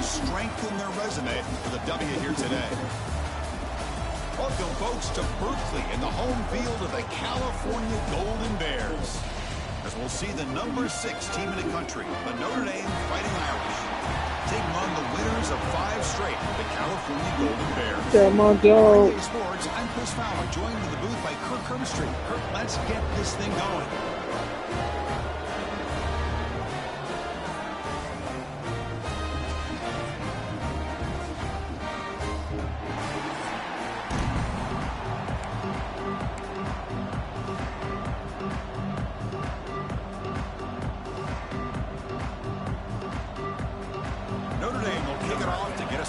strengthen their resume with a W here today. Welcome, folks, to Berkeley in the home field of the California Golden Bears, as we'll see the number 6 team in the country, the Notre Dame Fighting Irish, taking on the winners of 5 straight, the California Golden Bears. Come on, Joe. Hey, Sports, I'm Chris Fowler, joined in the booth by Kirk Herbstreit. Kirk, let's get this thing going.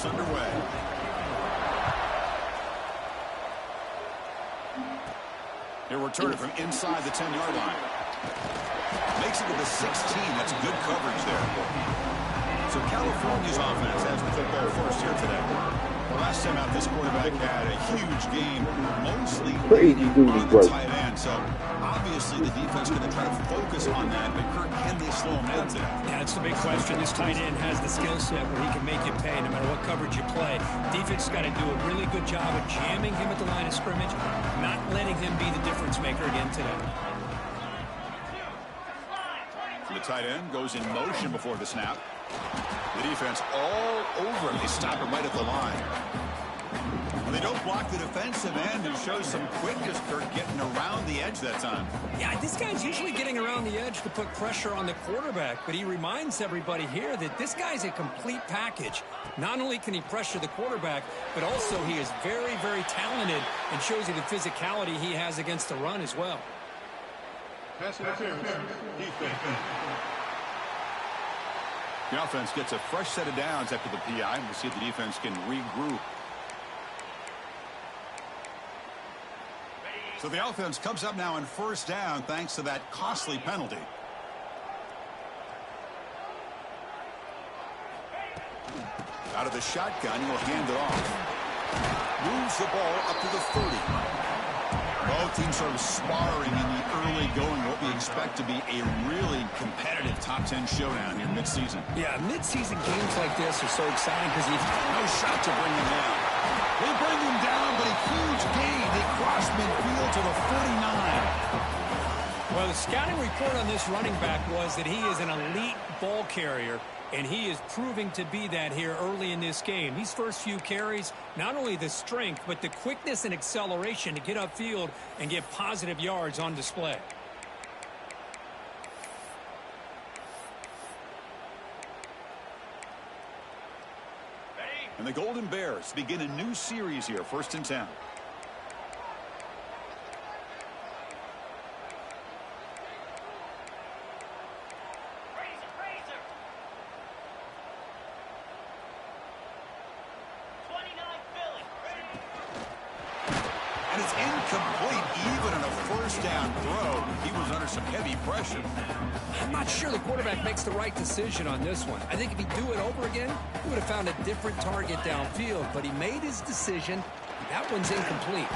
Underway. He'll return it from inside the 10-yard line. Makes it to the 16. That's good coverage there. So California's offense has the football first here today. The last time out, this quarterback had a huge game, mostly on the tight end. So obviously the defense is going to try to focus on that, but Kirk, can they slow him down today? Yeah, that's the big question. This tight end has the skill set where he can make you pay no matter what coverage you play. Defense has got to do a really good job of jamming him at the line of scrimmage, not letting him be the difference maker again today. The tight end goes in motion before the snap. The defense all over him. They stop him right at the line. Well, they don't block the defensive end and show some quickness, Kirk, getting around the edge that time. Yeah, this guy's usually getting around the edge to put pressure on the quarterback, but he reminds everybody here that this guy's a complete package. Not only can he pressure the quarterback, but also he is very, very talented and shows you the physicality he has against the run as well. Pass interference. Defense. The offense gets a fresh set of downs after the PI, and we'll see if the defense can regroup. So the offense comes up now on first down thanks to that costly penalty. Out of the shotgun, he'll hand it off. Moves the ball up to the 30. Both teams sort of sparring in the early going, what we expect to be a really competitive top 10 showdown here midseason. Yeah, midseason games like this are so exciting because you've no shot to bring him down. They bring him down, but a huge gain. They cross midfield to the 49. Well, the scouting report on this running back was that he is an elite ball carrier, and he is proving to be that here early in this game. These first few carries, not only the strength, but the quickness and acceleration to get upfield and get positive yards on display. And the Golden Bears begin a new series here, 1st and 10. And it's incomplete even on a first down throw. He was under some heavy pressure. I'm not sure the quarterback makes the right decision on this one. I think if he'd do it over again, he would have found a different target downfield, but he made his decision. That one's incomplete.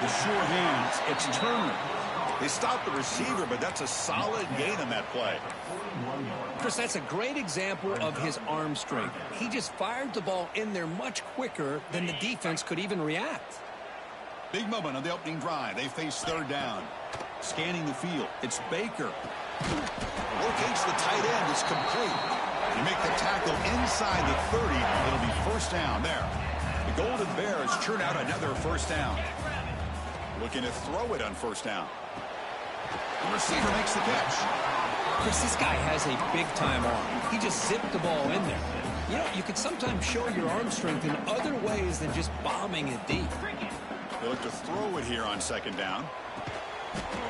The sure hands, it's Turner. They stopped the receiver, but that's a solid gain on that play. Chris, that's a great example of his arm strength. He just fired the ball in there much quicker than the defense could even react. Big moment on the opening drive. They face 3rd down. Scanning the field. It's Baker. Locates the tight end. It's complete. You make the tackle inside the 30. It'll be 1st down there. The Golden Bears churn out another 1st down. Looking to throw it on 1st down. The receiver makes the catch. Chris, this guy has a big-time arm. He just zipped the ball in there. You know, you can sometimes show your arm strength in other ways than just bombing it deep. They look to throw it here on 2nd down.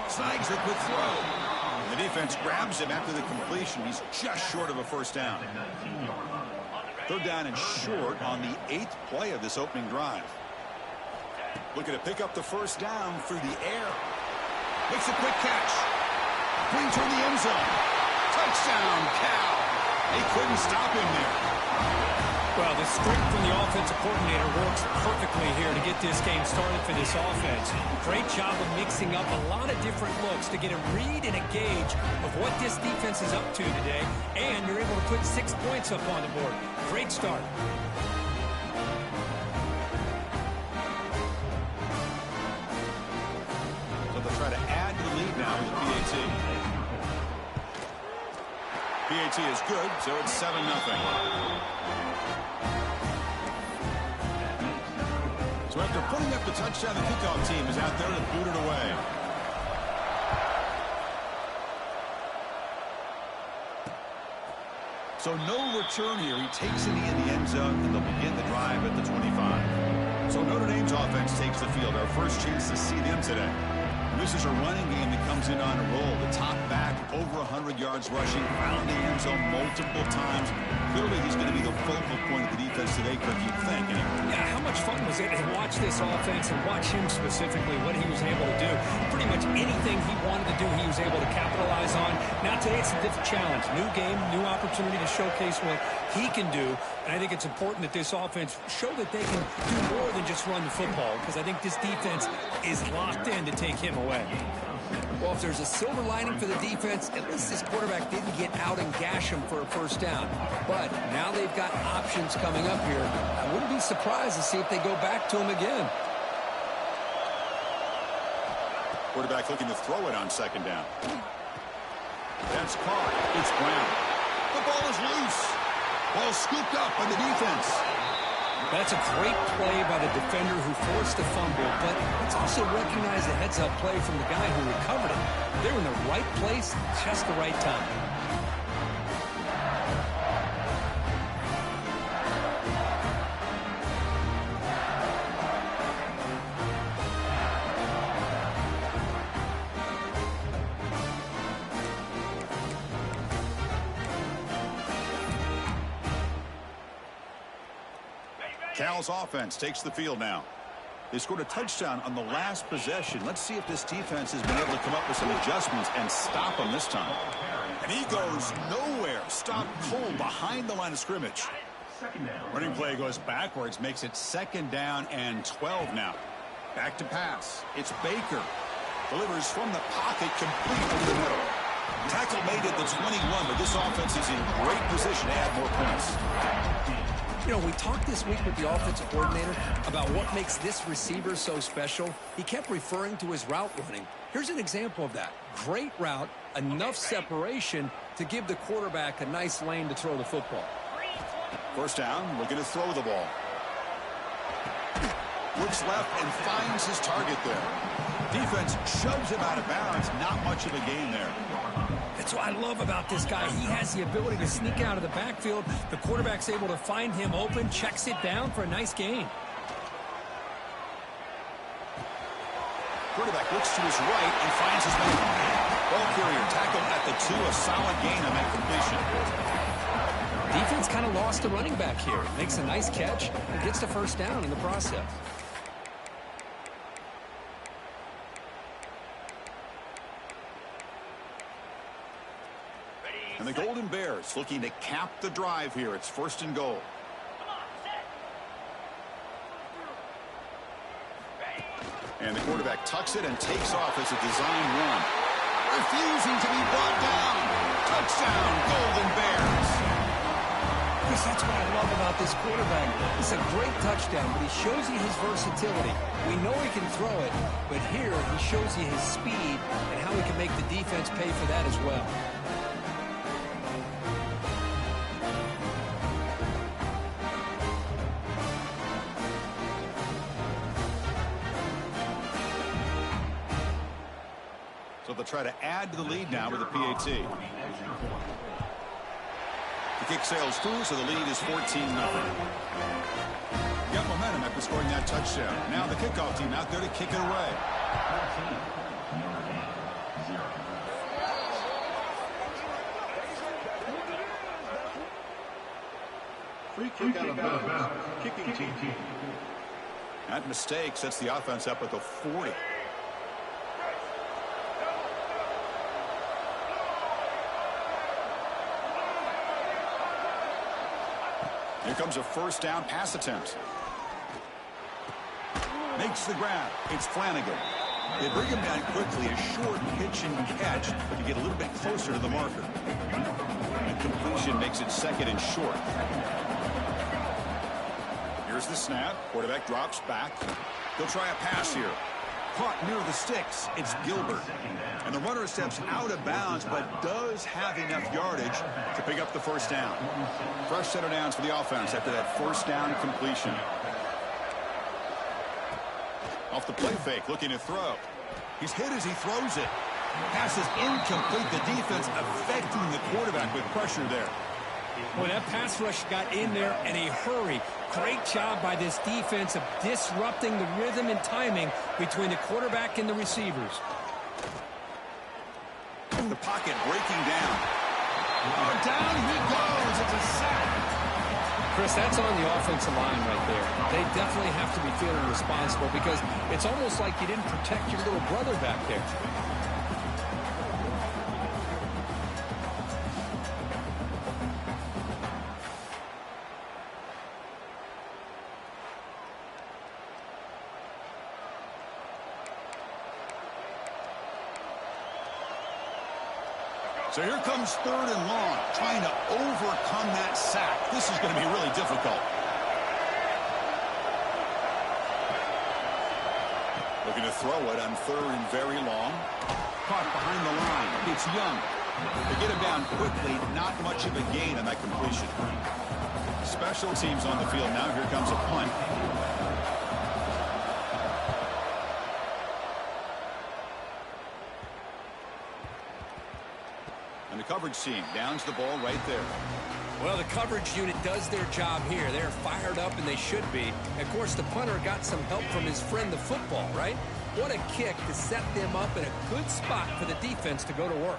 Snags a quick throw. The defense grabs him after the completion. He's just short of a 1st down. 3rd down and short on the 8th play of this opening drive. Looking to pick up the 1st down through the air. Makes a quick catch. Clean toward the end zone. Touchdown, Cal. They couldn't stop him there. Well, the the strength from the offensive coordinator works perfectly here to get this game started for this offense. Great job of mixing up a lot of different looks to get a read and a gauge of what this defense is up to today, and you're able to put 6 points up on the board. Great start. So they'll try to add to the lead now with the PAT. PAT is good, so it's 7-0. So after putting up the touchdown, the kickoff team is out there to boot it away. So no return here. He takes it in the end zone, and they'll begin the drive at the 25. So Notre Dame's offense takes the field. Our first chance to see them today. This is a running game that comes in on a roll. The top back, over 100 yards rushing, found the end zone multiple times. Clearly, he's going to be the focal point of the defense today, Kirk, you'd think. Anyway. Yeah, how much fun was it to watch this offense and watch him specifically, what he was able to do. Pretty much anything he wanted to do, he was able to capitalize on. Now, today, it's a different challenge. New game, new opportunity to showcase what he can do. And I think it's important that this offense show that they can do more than just run the football, because I think this defense is locked in to take him away. Well, if there's a silver lining for the defense, at least this quarterback didn't get out and gash him for a first down. But now they've got options coming up here. I wouldn't be surprised to see if they go back to him again. Quarterback looking to throw it on second down. That's caught. It's Brown. The ball is loose. Ball scooped up by the defense. That's a great play by the defender who forced the fumble, but let's also recognize the heads-up play from the guy who recovered it. They were in the right place, just the right time. Cal's offense takes the field now. They scored a touchdown on the last possession. Let's see if this defense has been able to come up with some adjustments and stop them this time. And he goes nowhere. Stopped cold behind the line of scrimmage. Running play goes backwards, makes it 2nd down and 12 now. Back to pass. It's Baker. Delivers from the pocket, complete over the middle. Tackle made at the 21, but this offense is in great position to add more points. You know, we talked this week with the offensive coordinator about what makes this receiver so special. He kept referring to his route running. Here's an example of that. Great route, enough separation to give the quarterback a nice lane to throw the football. First down, looking to throw the ball. Looks left and finds his target there. Defense shoves him out of bounds. Not much of a gain there. That's what I love about this guy. He has the ability to sneak out of the backfield. The quarterback's able to find him open, checks it down for a nice gain. Quarterback looks to his right and finds his man. Ball carrier tackled at the 2, a solid gain on that completion. Defense kind of lost the running back here. Makes a nice catch and gets the first down in the process. And the Golden Bears looking to cap the drive here. It's 1st and goal. And the quarterback tucks it and takes off as a design run. Refusing to be brought down. Touchdown, Golden Bears. Chris, that's what I love about this quarterback. It's a great touchdown, but he shows you his versatility. We know he can throw it, but here he shows you his speed and how he can make the defense pay for that as well. So they'll try to add to the lead now with a PAT. The kick sails through, so the lead is 14-0. Got momentum after scoring that touchdown. Now the kickoff team out there to kick it away. Free kick out of bounds. Kicking team. That mistake sets the offense up at the 40. Here comes a first down pass attempt. Makes the grab. It's Flanagan. They bring him down quickly, a short pitch and catch to get a little bit closer to the marker. The completion makes it second and short. Here's the snap. Quarterback drops back. They'll try a pass here. Caught near the sticks. It's Gilbert. And the runner steps out of bounds, but does have enough yardage to pick up the first down. Fresh set of downs for the offense after that first down completion. Off the play fake, looking to throw. He's hit as he throws it. Pass is incomplete. The defense affecting the quarterback with pressure there. Well, that pass rush got in there in a hurry. Great job by this defense of disrupting the rhythm and timing between the quarterback and the receivers. The pocket breaking down. Oh, down he goes. It's a sack. Chris, that's on the offensive line right there. They definitely have to be feeling responsible because it's almost like you didn't protect your little brother back there. So here comes third and long, trying to overcome that sack. This is going to be really difficult. Looking to throw it on third and very long. Caught behind the line. It's Young. They get him down quickly. Not much of a gain on that completion. Special teams on the field now. Here comes a punt. And the coverage team downs the ball right there. Well, the coverage unit does their job here. They're fired up, and they should be. Of course, the punter got some help from his friend, the football, right? What a kick to set them up in a good spot for the defense to go to work.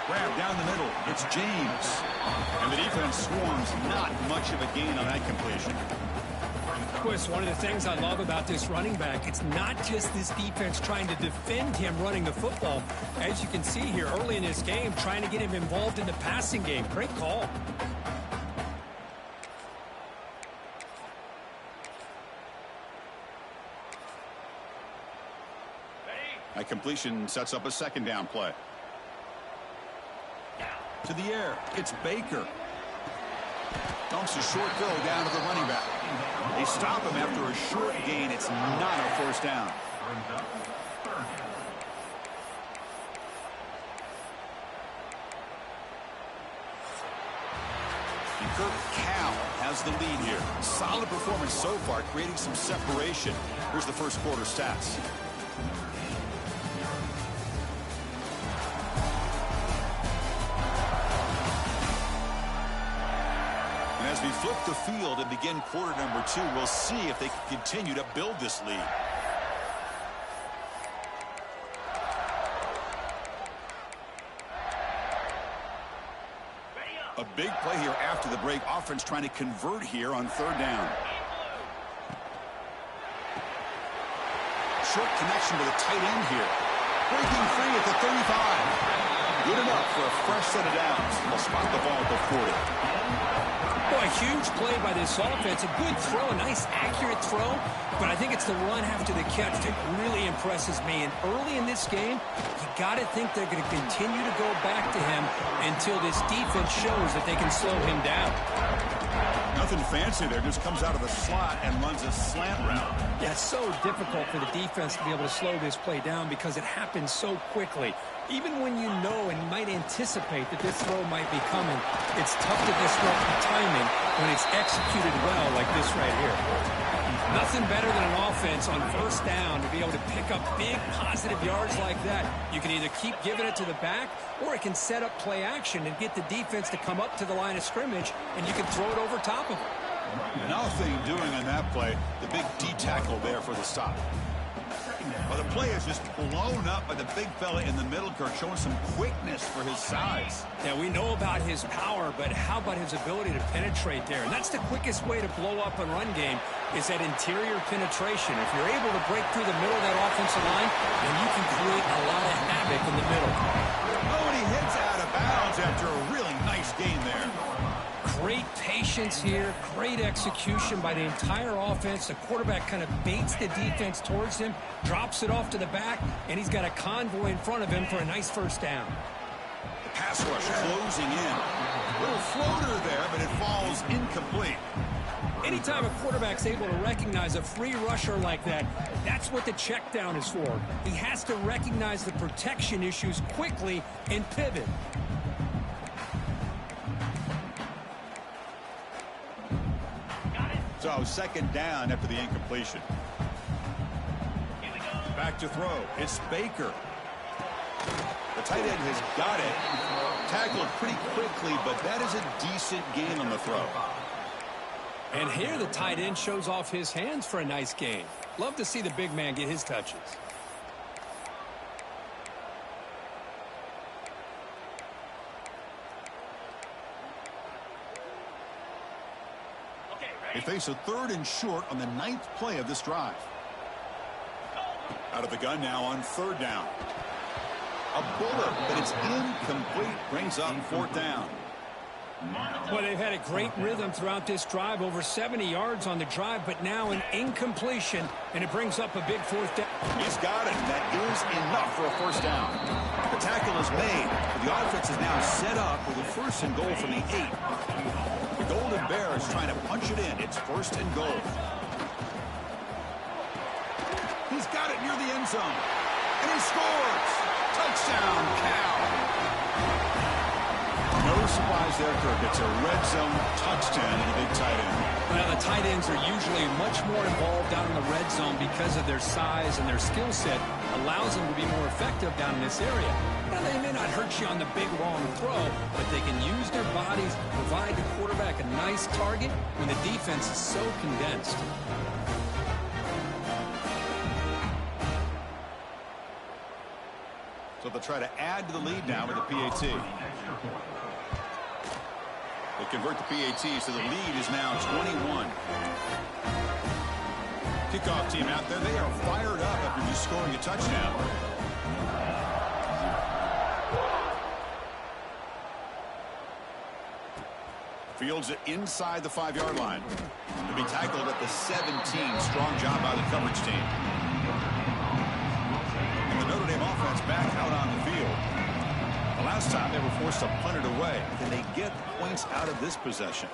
Grab down the middle. It's James. And the defense swarms. Not much of a gain on that completion. Chris, one of the things I love about this running back, it's not just this defense trying to defend him running the football. As you can see here early in this game, trying to get him involved in the passing game. Great call. That completion sets up a second down play. To the air. It's Baker. Dumps a short throw down to the running back. They stop him after a short gain. It's not a first down. And Kirk Cal has the lead here. Solid performance so far, creating some separation. Here's the first quarter stats. As we flip the field and begin quarter number 2, we'll see if they can continue to build this lead. A big play here after the break. Offense trying to convert here on third down. Short connection to the tight end here. Breaking free at the 35. Good enough for a fresh set of downs. They'll spot the ball at the 40. Boy, a huge play by this offense. A good throw, a nice accurate throw. But I think it's the run after the catch that really impresses me. And early in this game, you got to think they're going to continue to go back to him until this defense shows that they can slow him down. Nothing fancy there. Just comes out of the slot and runs a slant route. Yeah, it's so difficult for the defense to be able to slow this play down because it happens so quickly. Even when you know and might anticipate that this throw might be coming, it's tough to disrupt the timing when it's executed well like this right here. Nothing better than an offense on first down to be able to pick up big positive yards like that. You can either keep giving it to the back, or it can set up play action and get the defense to come up to the line of scrimmage, and you can throw it over top of them. Nothing doing on that play. The big D tackle there for the stop. Well, the play is just blown up by the big fella in the middle, Kirk, showing some quickness for his size. Yeah, we know about his power, but how about his ability to penetrate there? And that's the quickest way to blow up a run game is that interior penetration. If you're able to break through the middle of that offensive line, then you can create a lot of havoc in the middle. Oh, and he hits out of bounds after a really nice gain there. Great patience here, great execution by the entire offense. The quarterback kind of baits the defense towards him, drops it off to the back, and he's got a convoy in front of him for a nice first down. The pass rush closing in. Little floater there, but it falls incomplete. Anytime a quarterback's able to recognize a free rusher like that, that's what the check down is for. He has to recognize the protection issues quickly and pivot. So second down after the incompletion. Back to throw. It's Baker. The tight end has got it. Tackled pretty quickly, but that is a decent gain on the throw. And here the tight end shows off his hands for a nice gain. Love to see the big man get his touches. They face a 3rd and short on the 9th play of this drive. Out of the gun now on 3rd down. A bullet, but it's incomplete. Brings up 4th down. Well, they've had a great rhythm throughout this drive. Over 70 yards on the drive, but now an incompletion, and it brings up a big 4th down. He's got it. That is enough for a 1st down. The tackle is made. But the offense is now set up with a 1st and goal from the 8. The Golden Bears trying to punch it in. It's 1st and goal. He's got it near the end zone. And he scores. Touchdown, Cal. No surprise there, Kirk. It's a red zone touchdown and a big tight end. Well, the tight ends are usually much more involved down in the red zone because of their size and their skill set. Allows them to be more effective down in this area. Now, they may not hurt you on the big, long throw, but they can use their bodies, provide the quarterback a nice target when the defense is so condensed. So they'll try to add to the lead now with the PAT. They convert the PAT, so the lead is now 21. Kickoff team out there. They are fired up after just scoring a touchdown. Fields it inside the 5-yard line. To be tackled at the 17. Strong job by the coverage team. And the Notre Dame offense back out on the field. The last time they were forced to punt it away. Can they get points out of this possession?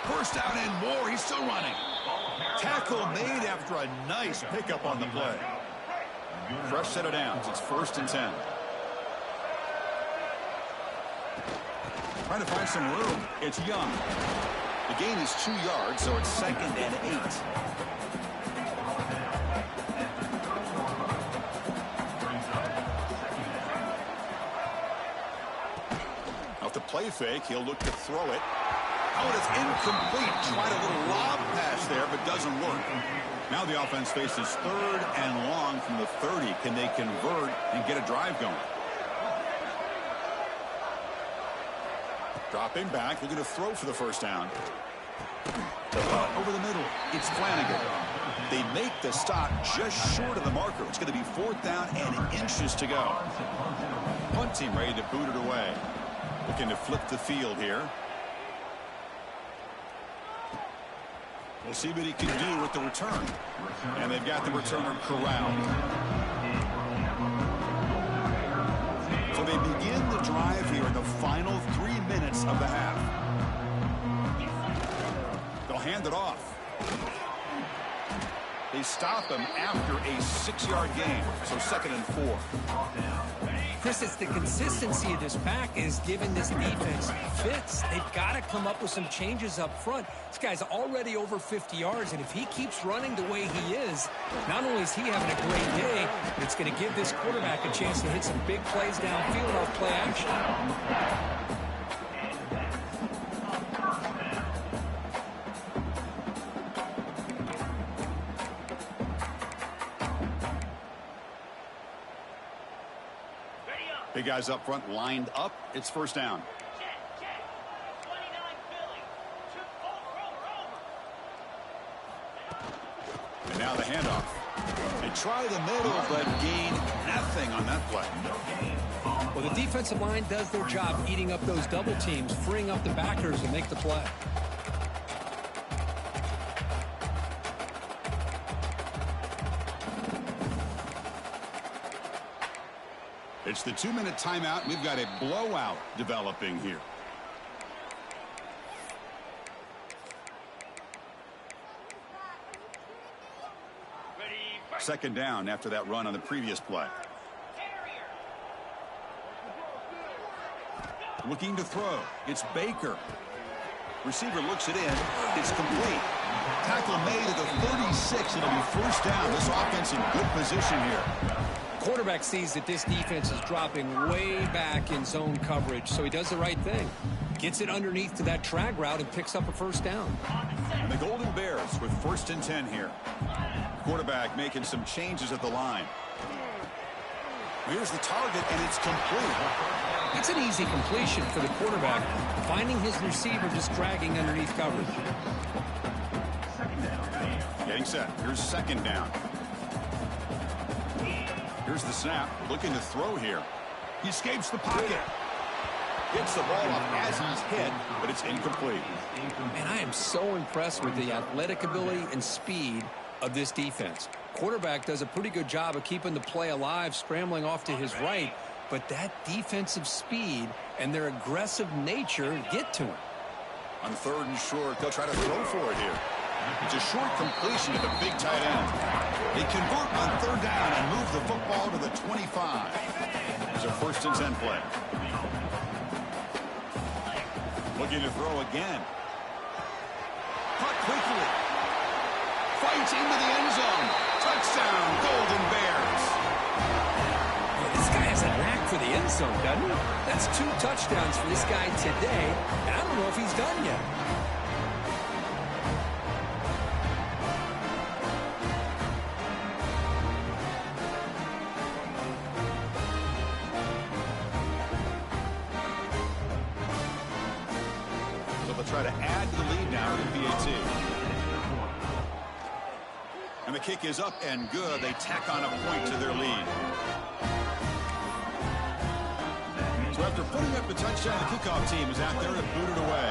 First down and more. He's still running. Tackle made after a nice pickup on the play. Fresh set of downs. It's 1st and 10. Trying to find some room. It's Young. The gain is 2 yards, so it's 2nd and 8. Off the play fake, he'll look to throw it. Oh, it's incomplete. Tried a little lob pass there, but doesn't work. Now the offense faces 3rd and long from the 30. Can they convert and get a drive going? Dropping back, looking to throw for the 1st down. Over the middle, it's Flanagan. They make the stop just short of the marker. It's going to be 4th down and inches to go. Punt team ready to boot it away. Looking to flip the field here. We'll see what he can do with the return. And they've got the returner corralled. So they begin the drive here in the final 3 minutes of the half. They'll hand it off. They stop him after a 6-yard gain. So 2nd and 4. Chris, it's the consistency of this pack is giving this defense fits. They've got to come up with some changes up front. This guy's already over 50 yards, and if he keeps running the way he is, not only is he having a great day, but it's going to give this quarterback a chance to hit some big plays downfield off play action. Big guys up front lined up. It's 1st down. And now the handoff. They try the middle, but gain nothing on that play. Well, the defensive line does their job eating up those double teams, freeing up the backers to make the play. It's the 2-minute timeout. We've got a blowout developing here. Second down after that run on the previous play. Looking to throw. It's Baker. Receiver looks it in. It's complete. Tackle made at the 36. It'll be first down. This offense in good position here. Quarterback sees that this defense is dropping way back in zone coverage, so he does the right thing. Gets it underneath to that drag route and picks up a first down. And the Golden Bears with 1st and 10 here. Quarterback making some changes at the line. Here's the target, and it's complete. It's an easy completion for the quarterback, finding his receiver just dragging underneath coverage. Getting set. Here's second down. Here's the snap. Looking to throw here. He escapes the pocket. Gets the ball off as he's hit, but it's incomplete. And I am so impressed with the athletic ability and speed of this defense. Quarterback does a pretty good job of keeping the play alive, scrambling off to his right, but that defensive speed and their aggressive nature get to him. On 3rd and short, they'll try to throw for it here. It's a short completion to the big tight end. They convert on 3rd down and move the football to the 25. It's a 1st and 10 play. Looking to throw again. Caught quickly. Fights into the end zone. Touchdown, Golden Bears. Well, this guy has a knack for the end zone, doesn't he? That's 2 touchdowns for this guy today, and I don't know if he's done yet. Try to add to the lead now in PAT. And the kick is up and good. They tack on a point to their lead. So after putting up the touchdown, the kickoff team is out there to boot it away.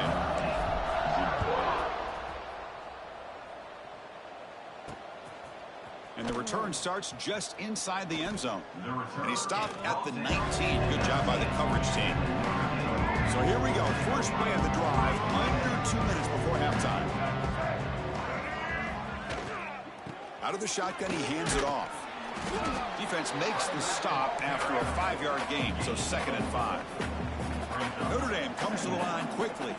And the return starts just inside the end zone. And he stopped at the 19. Good job by the coverage team. So here we go. First play of the drive, under 2 minutes before halftime. Out of the shotgun, he hands it off. Defense makes the stop after a 5-yard gain, so 2nd and 5. Notre Dame comes to the line quickly.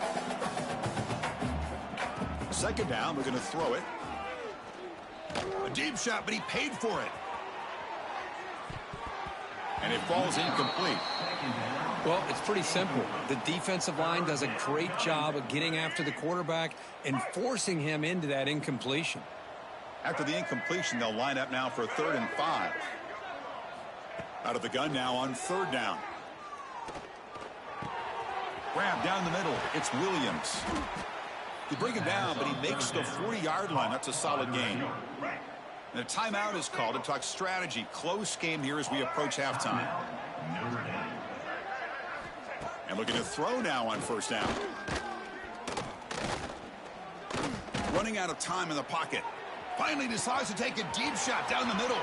2nd down, we're going to throw it. A deep shot, but he paid for it. And it falls incomplete. Well, it's pretty simple. The defensive line does a great job of getting after the quarterback and forcing him into that incompletion. After the incompletion, they'll line up now for 3rd and 5. Out of the gun now on 3rd down. Grab down the middle. It's Williams. They bring him down, but he makes the 40-yard line. That's a solid gain. And a timeout is called to talk strategy. Close game here as we approach halftime. And looking to throw now on 1st down. Running out of time in the pocket. Finally decides to take a deep shot down the middle.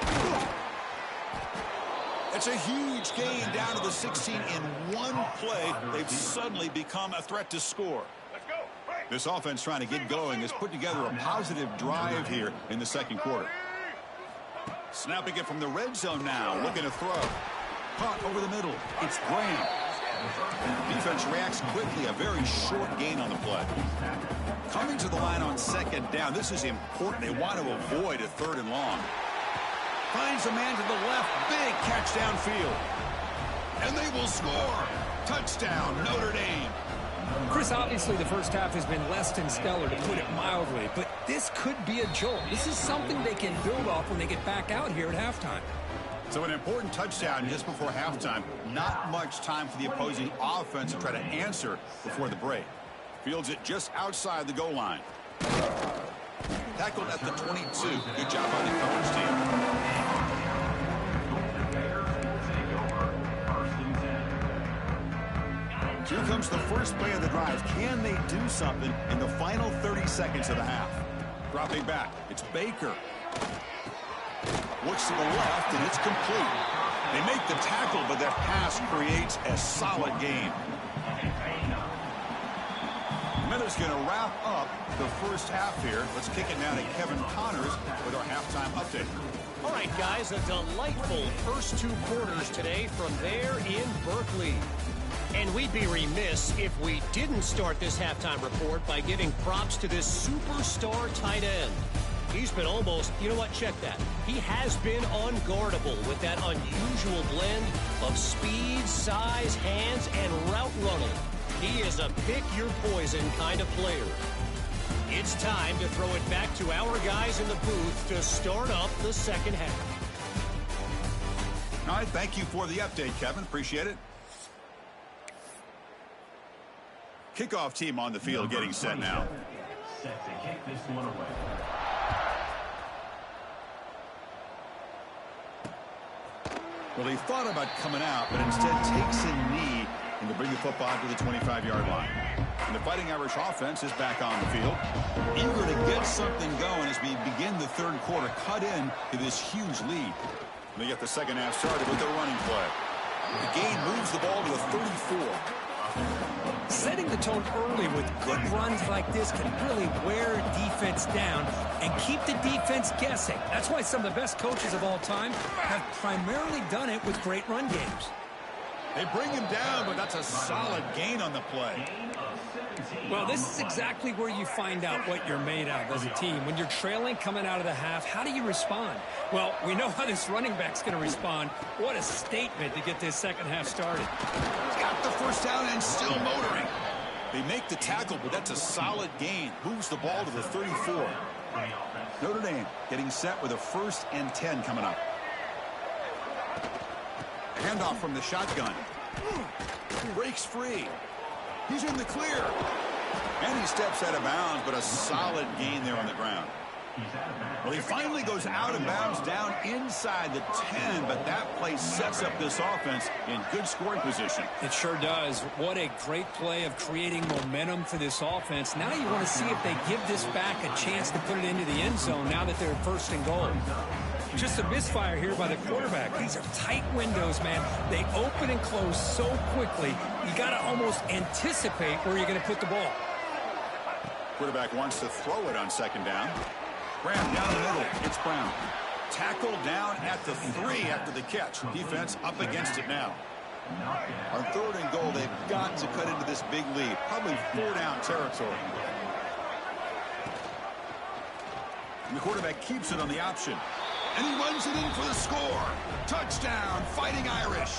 It's a huge gain down to the 16 in one play. They've suddenly become a threat to score. This offense trying to get going has put together a positive drive here in the 2nd quarter. Snapping it from the red zone now. Looking to throw. Caught over the middle. It's Graham. Defense reacts quickly. A very short gain on the play. Coming to the line on 2nd down. This is important. They want to avoid a 3rd and long. Finds a man to the left. Big catch downfield. And they will score. Touchdown, Notre Dame. Chris, obviously the first half has been less than stellar, to put it mildly, but this could be a jolt. This is something they can build off when they get back out here at halftime. So an important touchdown just before halftime. Not much time for the opposing offense to try to answer before the break. Fields it just outside the goal line. Tackled at the 22. Good job by the coverage team. Here comes the first play of the drive. Can they do something in the final 30 seconds of the half? Dropping back, it's Baker. Looks to the left, and it's complete. They make the tackle, but that pass creates a solid gain. Miller's going to wrap up the first half here. Let's kick it now to Kevin Connors with our halftime update. All right, guys, a delightful first 2 quarters today from there in Berkeley. And we'd be remiss if we didn't start this halftime report by giving props to this superstar tight end. He's been almost, you know what, check that. He has been unguardable with that unusual blend of speed, size, hands, and route running. He is a pick-your-poison kind of player. It's time to throw it back to our guys in the booth to start up the second half. All right, thank you for the update, Kevin. Appreciate it. Kickoff team on the field getting set now. Set to kick this one away. Well, he thought about coming out, but instead takes a knee and to bring the football to the 25-yard line. And the Fighting Irish offense is back on the field, eager to get something going as we begin the third quarter, cut in to this huge lead. They get the second half started with their running play. The gain moves the ball to the 34. Setting the tone early with good runs like this can really wear defense down and keep the defense guessing. That's why some of the best coaches of all time have primarily done it with great run games. They bring him down, but that's a solid gain on the play. Well, this is exactly where you find out what you're made of as a team. When you're trailing coming out of the half, how do you respond? Well, we know how this running back's going to respond. What a statement to get this second half started. Got the first down and still motoring. They make the tackle, but that's a solid gain. Moves the ball to the 34. Notre Dame getting set with a 1st and 10 coming up. Handoff from the shotgun. Breaks free. He's in the clear. And he steps out of bounds, but a solid gain there on the ground. Well, he finally goes out of bounds down inside the 10, but that play sets up this offense in good scoring position. It sure does. What a great play of creating momentum for this offense. Now you want to see if they give this back a chance to put it into the end zone now that they're 1st and goal. Just a misfire here by the quarterback. These are tight windows, man. They open and close so quickly, you got to almost anticipate where you're going to put the ball. Quarterback wants to throw it on 2nd down. Graham down the middle. It's Brown. Tackled down at the 3 after the catch. Defense up against it now. On 3rd and goal, they've got to cut into this big lead. Probably 4-down territory. And the quarterback keeps it on the option. And he runs it in for the score. Touchdown, Fighting Irish.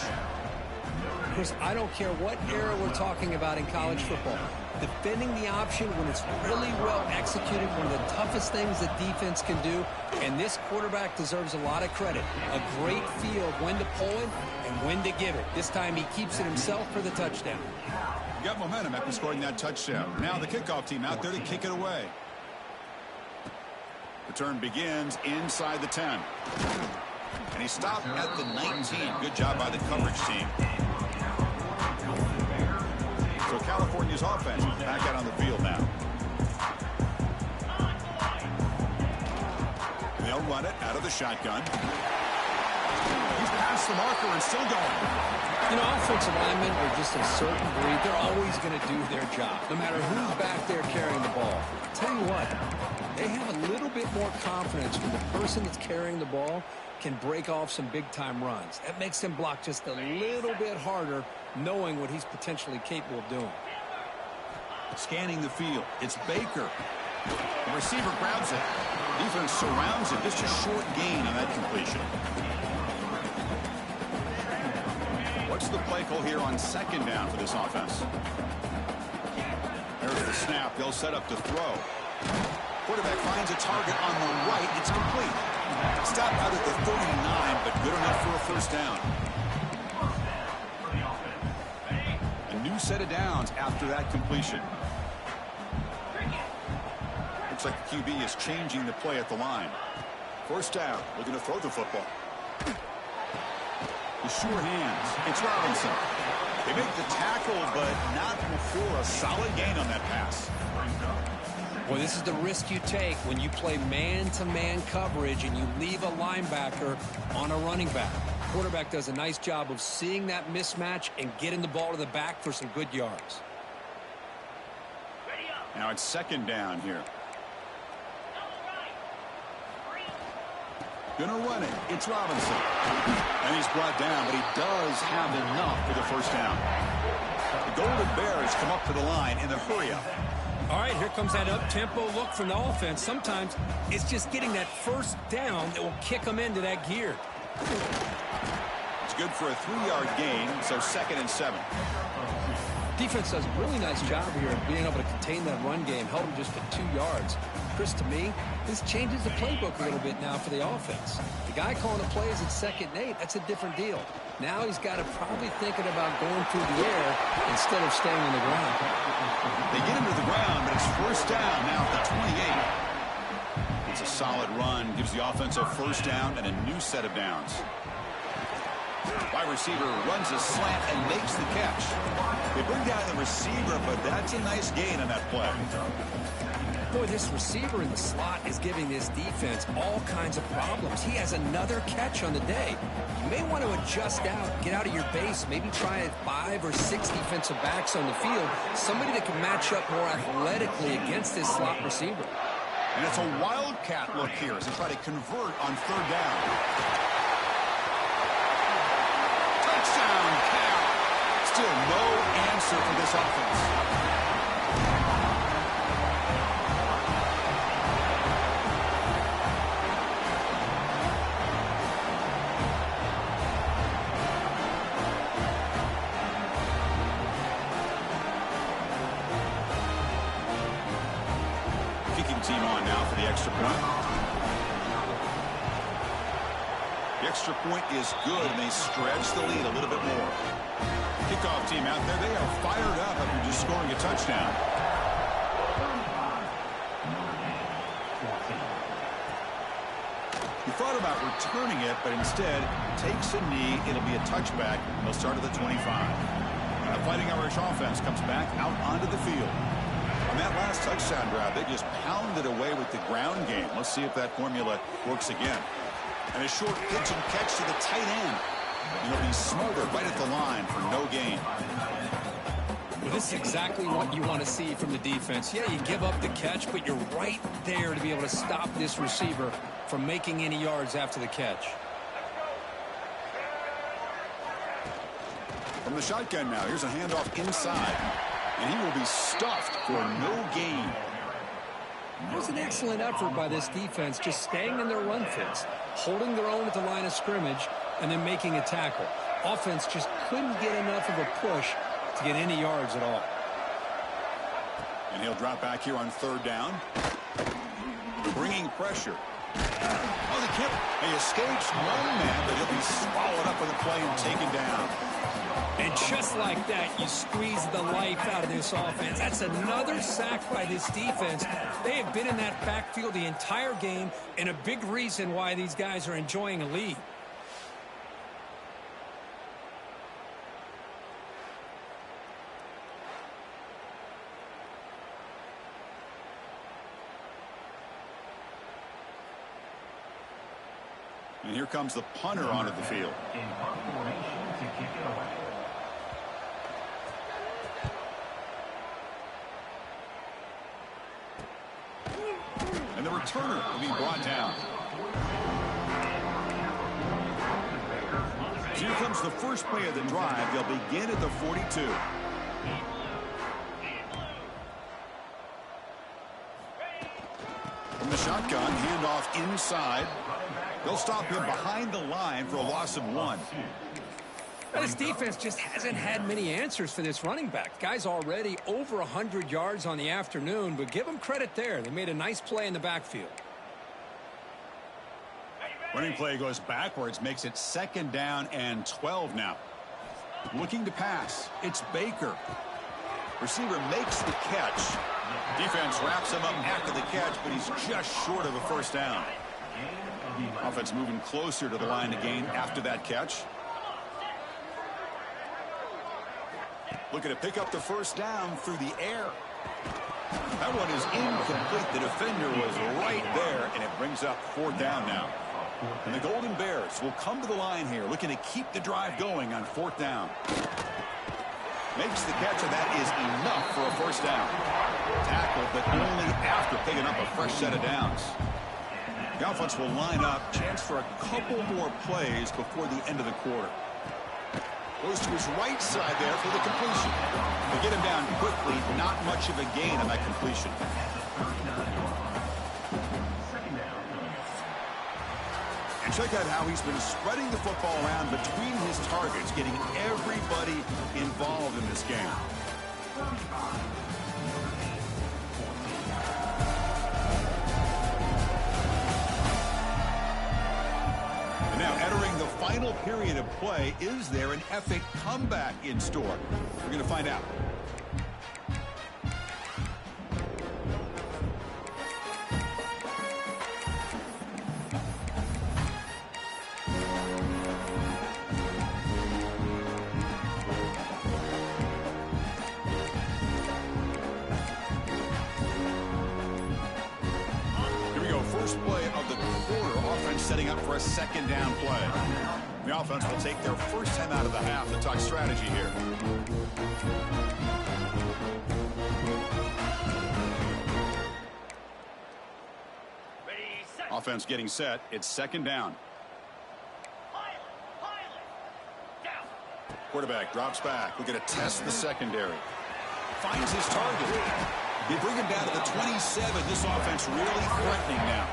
Chris, I don't care what era we're talking about in college football. Defending the option when it's really well executed, one of the toughest things that defense can do, and this quarterback deserves a lot of credit. A great feel of when to pull it and when to give it. This time he keeps it himself for the touchdown. Got momentum after scoring that touchdown. Now the kickoff team out there to kick it away. Return begins inside the 10. And he stopped at the 19. Good job by the coverage team. So California's offense back out on the field now. They'll run it out of the shotgun. He's past the marker and still going. You know, offensive linemen are just a certain breed. They're always going to do their job, no matter who's back there carrying the ball. I'll tell you what, they have a little bit more confidence when the person that's carrying the ball can break off some big-time runs. That makes them block just a little bit harder, knowing what he's potentially capable of doing. Scanning the field, it's Baker. The receiver grabs it. Defense surrounds it. Just a short gain on that completion. What's the play call here on 2nd down for this offense? There's the snap. They'll set up to throw. Quarterback finds a target on the right. It's complete. Stopped out at the 39, but good enough for a 1st down. A new set of downs after that completion. Looks like the QB is changing the play at the line. First down, looking to throw the football. The sure hands. It's Robinson. They make the tackle, but not before a solid gain on that pass. Well, this is the risk you take when you play man-to-man coverage and you leave a linebacker on a running back. Quarterback does a nice job of seeing that mismatch and getting the ball to the back for some good yards. Now it's second down here. Gonna run it. It's Robinson. And he's brought down, but he does have enough for the first down. The Golden Bears come up to the line in the hurry-up. All right, here comes that up-tempo look from the offense. Sometimes it's just getting that first down that will kick them into that gear. It's good for a 3-yard gain, so 2nd and 7. Defense does a really nice job here of being able to contain that run game, held them just to 2 yards. Chris, to me, this changes the playbook a little bit now for the offense. The guy calling the plays at 2nd and 8, that's a different deal. Now he's got to probably thinking about going through the air instead of staying on the ground. They get him to the ground, but it's first down now at the 28. It's a solid run, gives the offense a first down and a new set of downs. Wide receiver runs a slant and makes the catch. They bring down the receiver, but that's a nice gain on that play. Boy, this receiver in the slot is giving this defense all kinds of problems. He has another catch on the day. You may want to adjust out, get out of your base, maybe try 5 or 6 defensive backs on the field, somebody that can match up more athletically against this slot receiver. And it's a wildcat look here as they try to convert on 3rd down. Touchdown, Cal. Still no answer for this offense. Team on now for the extra point. The extra point is good, and they stretch the lead a little bit more. Kickoff team out there, they are fired up after just scoring a touchdown. He thought about returning it, but instead takes a knee. It'll be a touchback. They'll start at the 25. And the Fighting Irish offense comes back out onto the field. On that last touchdown drive, they just pounded away with the ground game. Let's see if that formula works again. And a short pitch and catch to the tight end. And he'll be smothered right at the line for no gain. Well, this is exactly what you want to see from the defense. Yeah, you give up the catch, but you're right there to be able to stop this receiver from making any yards after the catch. From the shotgun now, here's a handoff inside. And he will be stuffed for no gain. It was an excellent effort by this defense, just staying in their run fits, holding their own at the line of scrimmage, and then making a tackle. Offense just couldn't get enough of a push to get any yards at all. And he'll drop back here on 3rd down. Bringing pressure. Oh, the kick. He escapes one man, but he'll be swallowed up on the play and taken down. And just like that, you squeeze the life out of this offense. That's another sack by this defense. They have been in that backfield the entire game, and a big reason why these guys are enjoying a lead. And here comes the punter onto the field. And the returner will be brought down. So here comes the first play of the drive. They'll begin at the 42. From the shotgun, handoff inside. They'll stop him behind the line for a loss of 1. This defense just hasn't had many answers for this running back. Guy's already over 100 yards on the afternoon, but give them credit there. They made a nice play in the backfield. Running play goes backwards, makes it 2nd down and 12 now. Looking to pass. It's Baker. Receiver makes the catch. Defense wraps him up after the catch, but he's just short of a first down. Offense moving closer to the line to gain after that catch. Looking to pick up the first down through the air. That one is incomplete. The defender was right there, and it brings up fourth down now. And the Golden Bears will come to the line here, looking to keep the drive going on fourth down. Makes the catch, and that is enough for a first down. Tackle, but only after picking up a fresh set of downs. The offense will line up. Chance for a couple more plays before the end of the quarter. Goes to his right side there for the completion. They get him down quickly. Not much of a gain on that completion. And check out how he's been spreading the football around between his targets, getting everybody involved in this game. And now entering the final period of play, is there an epic comeback in store? We're going to find out. First play of the quarter, offense setting up for a second down play. The offense will take their first time out of the half to talk strategy here. Offense getting set. It's second down. Quarterback drops back. We're going to test the secondary. Finds his target. They bring him down to the 27. This offense really threatening now.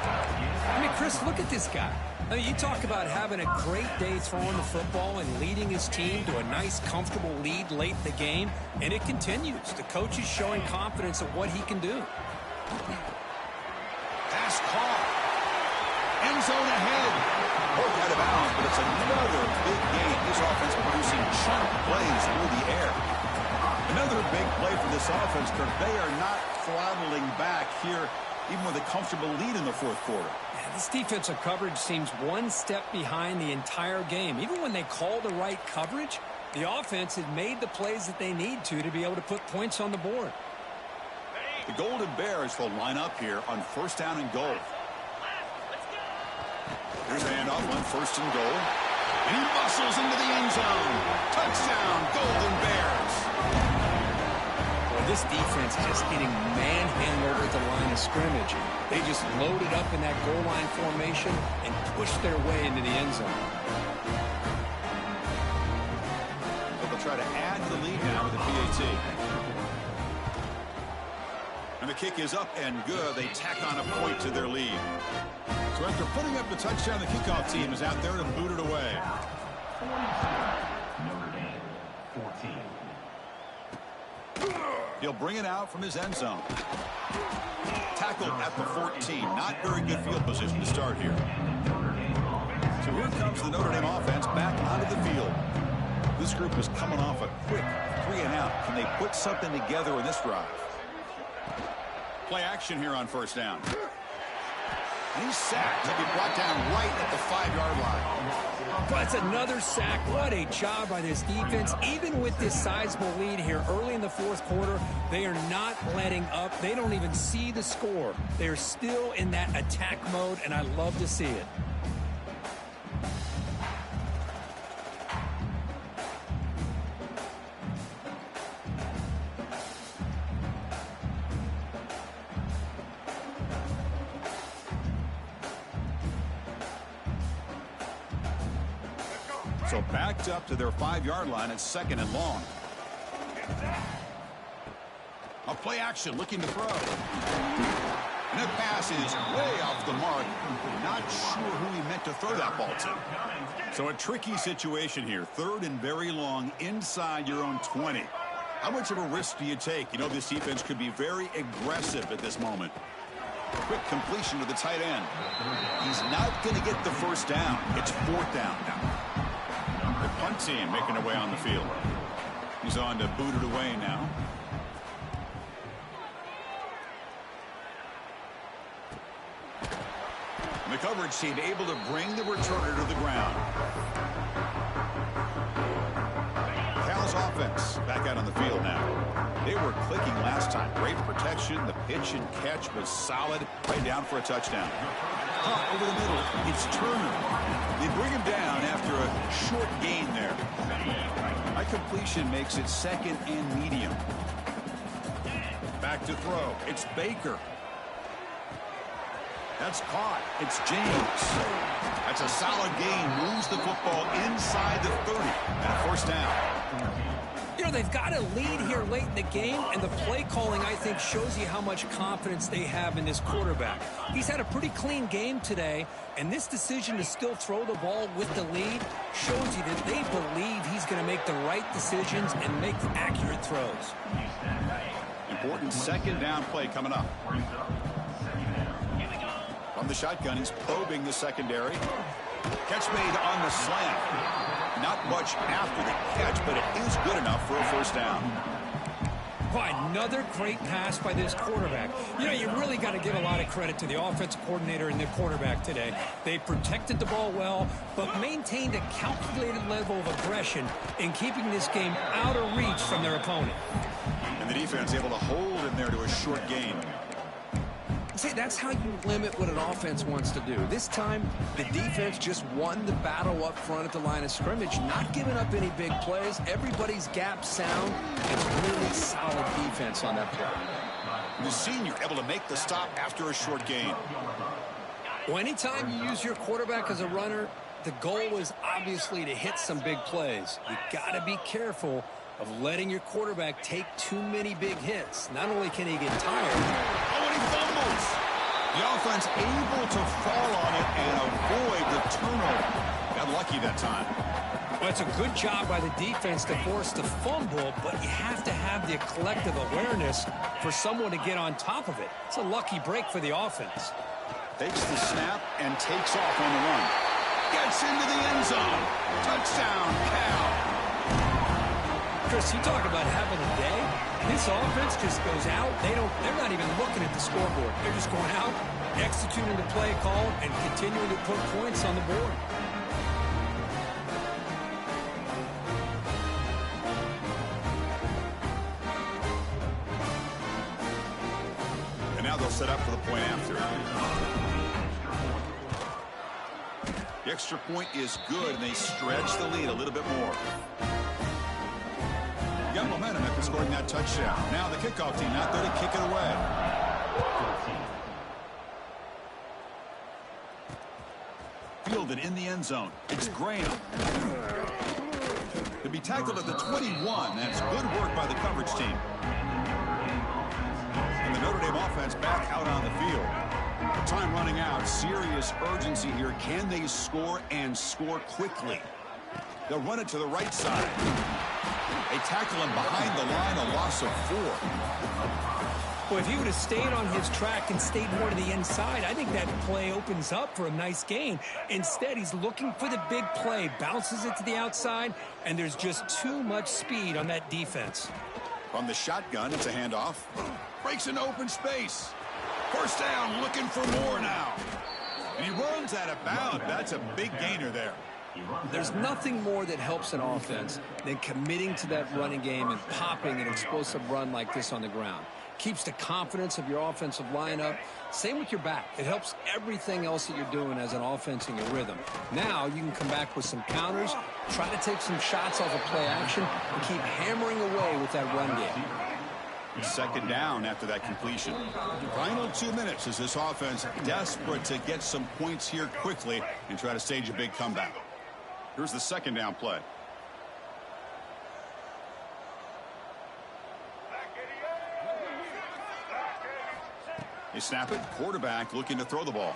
I mean, Chris, look at this guy. I mean, you talk about having a great day throwing the football and leading his team to a nice, comfortable lead late in the game, and it continues. The coach is showing confidence of what he can do. Pass caught. End zone ahead. Broke out of bounds, but it's another big game. This offense producing chunk plays through the air. Another big play for this offense, Kirk. They are not throttling back here, even with a comfortable lead in the fourth quarter. Yeah, this defensive coverage seems one step behind the entire game. Even when they call the right coverage, the offense has made the plays that they need to be able to put points on the board. The Golden Bears will line up here on first down and goal. Here's the handoff on first and goal. And he muscles into the end zone. Touchdown, Golden Bears. This defense is just getting manhandled at the line of scrimmage. They just loaded up in that goal line formation and pushed their way into the end zone. They'll try to add to the lead now with the PAT. And the kick is up and good. They tack on a point to their lead. So after putting up the touchdown, the kickoff team is out there to boot it away. Notre Dame, 14. He'll bring it out from his end zone. Tackled at the 14. Not very good field position to start here. So here comes the Notre Dame offense back onto the field. This group is coming off a quick 3-and-out. Can they put something together in this drive? Play action here on first down. And he's sacked. He'll be brought down right at the 5-yard line. That's another sack. What a job by this defense. Even with this sizable lead here early in the fourth quarter, they are not letting up. They don't even see the score. They're still in that attack mode, and I love to see it. So backed up to their 5-yard line at second and long. A play action looking to throw. And that pass is way off the mark. Not sure who he meant to throw that ball to. So a tricky situation here. Third and very long inside your own 20. How much of a risk do you take? You know, this defense could be very aggressive at this moment. Quick completion to the tight end. He's not going to get the first down. It's fourth down now. The punt team making their way on the field. He's on to boot it away now. And the coverage team able to bring the returner to the ground. Cal's offense back out on the field now. They were clicking last time. Great protection. The pitch and catch was solid. Right down for a touchdown. Caught over the middle. It's Turner. They bring him down after a short gain there. That completion makes it second and medium. Back to throw. It's Baker. That's caught. It's James. That's a solid gain. Moves the football inside the 30. And a first down. You know, they've got a lead here late in the game, and the play calling, I think, shows you how much confidence they have in this quarterback. He's had a pretty clean game today, and this decision to still throw the ball with the lead shows you that they believe he's going to make the right decisions and make accurate throws. Important second down play coming up. From the shotgun, he's probing the secondary. Catch made on the slant. Not much after the catch, but it is good enough for a first down. Boy, another great pass by this quarterback. You know, you really got to give a lot of credit to the offensive coordinator and the quarterback today. They protected the ball well, but maintained a calculated level of aggression in keeping this game out of reach from their opponent. And the defense able to hold him there to a short gain. See, that's how you limit what an offense wants to do. This time, the defense just won the battle up front at the line of scrimmage, not giving up any big plays. Everybody's gap sound. It's really solid defense on that play. The senior able to make the stop after a short gain. Well, anytime you use your quarterback as a runner, the goal is obviously to hit some big plays. You got to be careful of letting your quarterback take too many big hits. Not only can he get tired. Oh, and he fumbles. The offense able to fall on it and avoid the turnover. Got lucky that time. Well, it's a good job by the defense to force the fumble, but you have to have the collective awareness for someone to get on top of it. It's a lucky break for the offense. Takes the snap and takes off on the run. Gets into the end zone. Touchdown, Cal. Chris, you talk about having a day. This offense just goes out. They're not even looking at the scoreboard. They're just going out, executing the play call, and continuing to put points on the board. And now they'll set up for the point after. The extra point is good, and they stretch the lead a little bit more. Got momentum after scoring that touchdown. Now the kickoff team out there to kick it away. Fielded in the end zone. It's Graham. To be tackled at the 21. That's good work by the coverage team. And the Notre Dame offense back out on the field. Time running out. Serious urgency here. Can they score and score quickly? They'll run it to the right side. They tackle him behind the line, a loss of 4. Well, if he would have stayed on his track and stayed more to the inside, I think that play opens up for a nice gain. Instead, he's looking for the big play, bounces it to the outside, and there's just too much speed on that defense. From the shotgun, it's a handoff. Breaks into open space. First down, looking for more now. And he runs out of bounds. That's a big gainer there. There's nothing more that helps an offense than committing to that running game and popping an explosive run like this on the ground. Keeps the confidence of your offensive lineup. Same with your back. It helps everything else that you're doing as an offense in your rhythm. Now you can come back with some counters, try to take some shots off of play action, and keep hammering away with that run game. Second down after that completion. Final 2 minutes as this offense desperate to get some points here quickly and try to stage a big comeback. Here's the second down play. They snap it. Quarterback looking to throw the ball.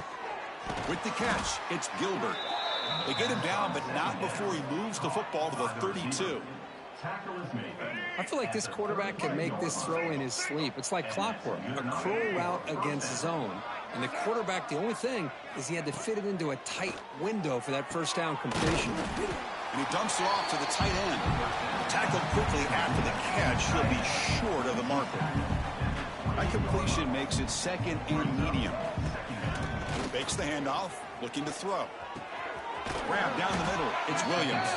With the catch, it's Gilbert. They get him down, but not before he moves the football to the 32. I feel like this quarterback can make this throw in his sleep. It's like clockwork, a curl route against zone. And the quarterback, the only thing is he had to fit it into a tight window for that first down completion. And he dumps it off to the tight end. Tackled quickly after the catch. He'll be short of the marker. That completion makes it second and medium. Fakes the handoff, looking to throw. Grab down the middle. It's Williams.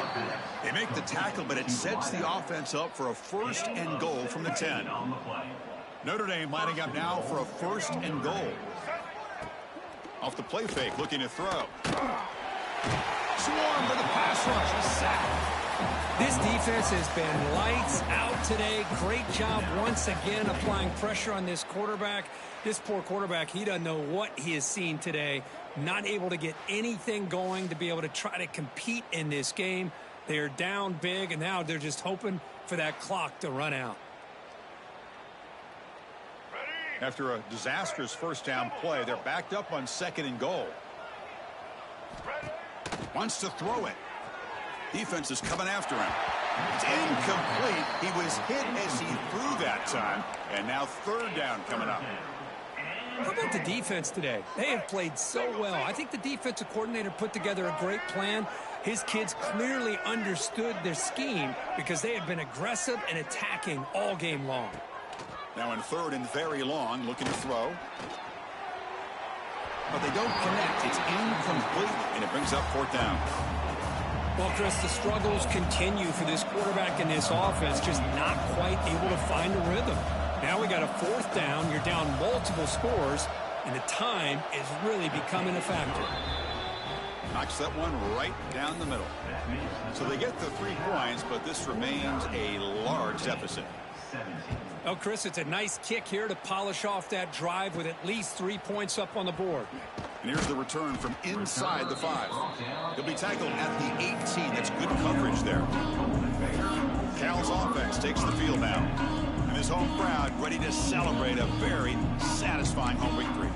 They make the tackle, but it sets the offense up for a 1st and goal from the 10. Notre Dame lining up now for a 1st and goal. Off the play fake, looking to throw. Swarm with a pass rush. A sack. This defense has been lights out today. Great job once again applying pressure on this quarterback. This poor quarterback, he doesn't know what he has seen today. Not able to get anything going to be able to try to compete in this game. They're down big, and now they're just hoping for that clock to run out. After a disastrous 1st down play, they're backed up on 2nd and goal. Wants to throw it. Defense is coming after him. It's incomplete. He was hit as he threw that time. And now 3rd down coming up. How about the defense today? They have played so well. I think the defensive coordinator put together a great plan. His kids clearly understood their scheme because they have been aggressive and attacking all game long. Now in 3rd and very long, looking to throw. But they don't connect. It's incomplete, and it brings up 4th down. Well, Chris, the struggles continue for this quarterback in this offense, just not quite able to find a rhythm. Now we got a 4th down. You're down multiple scores, and the time is really becoming a factor. Knocks that one right down the middle. So they get the 3 points, but this remains a large deficit. Oh, Chris, it's a nice kick here to polish off that drive with at least 3 points up on the board. And here's the return from inside the 5. He'll be tackled at the 18. That's good coverage there. Cal's offense takes the field now. And his home crowd ready to celebrate a very satisfying home victory.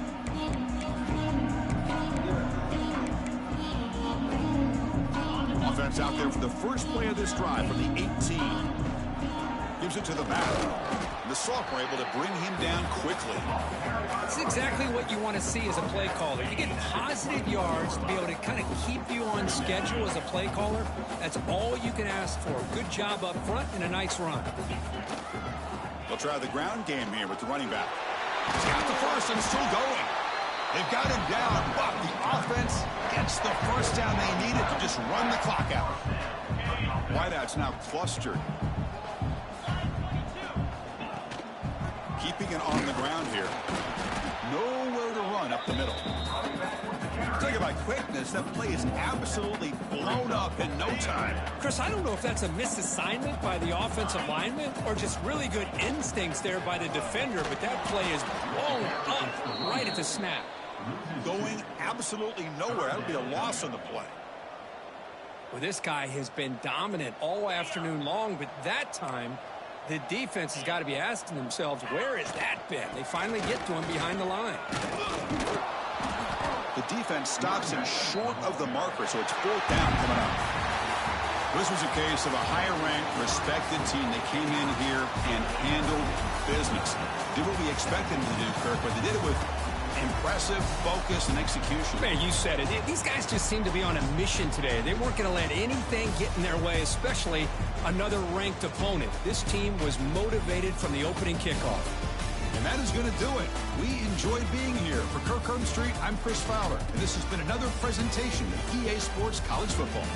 Offense out there for the first play of this drive from the 18. Gives it to the back. The Sophomore able to bring him down quickly. That's exactly what you want to see as a play caller. You get positive yards to be able to kind of keep you on schedule as a play caller. That's all you can ask for. Good job up front and a nice run. They'll try the ground game here with the running back. He's got the first and still going. They've got him down, but the offense gets the 1st down they needed to just run the clock out. Wideouts now clustered. Keeping it on the ground here. Nowhere to run up the middle. Talking about quickness, that play is absolutely blown up in no time. Chris, I don't know if that's a misassignment by the offensive lineman or just really good instincts there by the defender, but that play is blown up right at the snap. Going absolutely nowhere. That'll be a loss on the play. Well, this guy has been dominant all afternoon long, but that time the defense has got to be asking themselves, where has that been? They finally get to him behind the line. The defense stops him short of the marker, so it's 4th down coming up. This was a case of a higher-ranked, respected team. They came in here and handled business. Did what we expected them to do, Kirk, but they did it with impressive focus and execution. Man, you said it. These guys just seem to be on a mission today. They weren't going to let anything get in their way, especially another ranked opponent. This team was motivated from the opening kickoff. And that is going to do it. We enjoyed being here. For Kirk Street, I'm Chris Fowler, and this has been another presentation of EA Sports College Football.